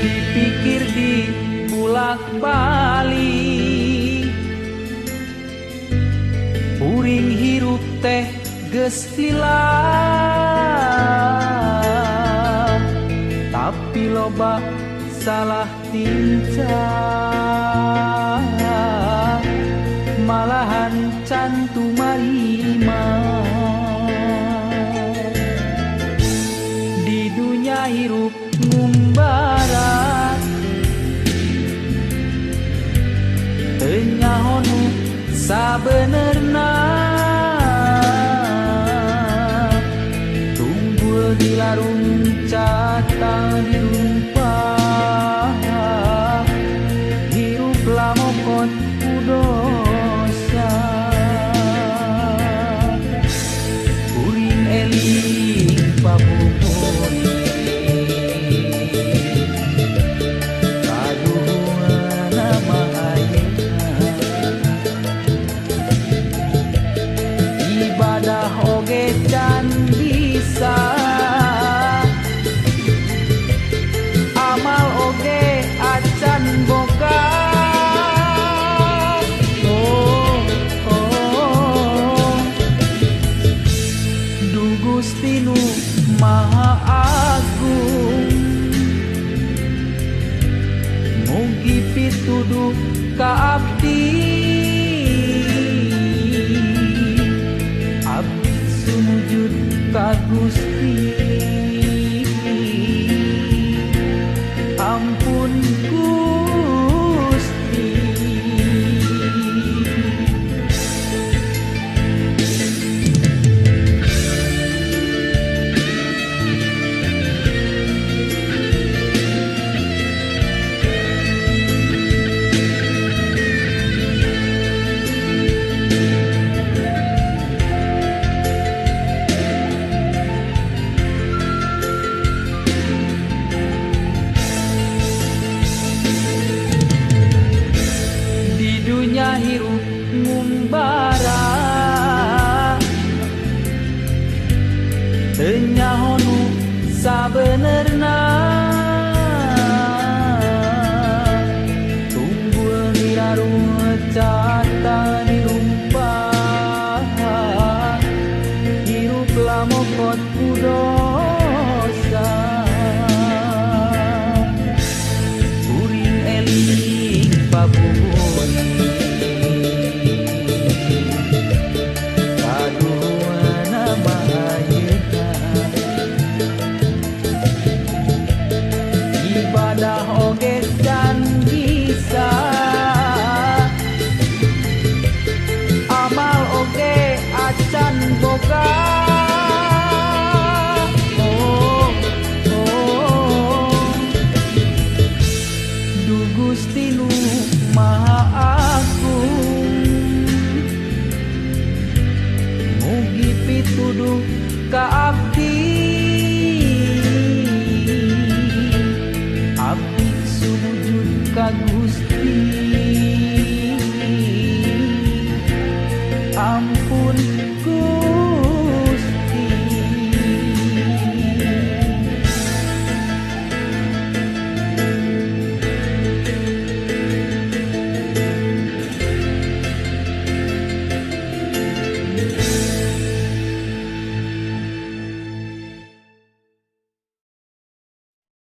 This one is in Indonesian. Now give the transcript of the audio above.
Dipikir di bulak-balik puring hirup teh geus lila, tapi loba salah tingkah, malahan cantu marima. Di dunia hirup ngumbara teu nyahonu sabenerna, tunggul dilarung cata dirumpah, hirup lamokot kudosa. Kuring eling pabuburi kaduhana maayena, ibadah oge can bisa, amal oge acan boga. Du Gusti nu Maha Agung, mugi pituduh ka abdi, abdi sujud ka Gusti. Ampun Gusti. Dunia hirup ngumbara teu nyahonu sabenerna, tunggul dirarung cata dirumpah, hirup lamokot kudosa. Kuring eling pabuburi kaduhana maayena, ibadah oge can bisa, amal oge acan boga. Du Gusti nu Maha Agung, mugi pituduh ka abdi, abdi sujud ka Gusti. Ampun Gusti.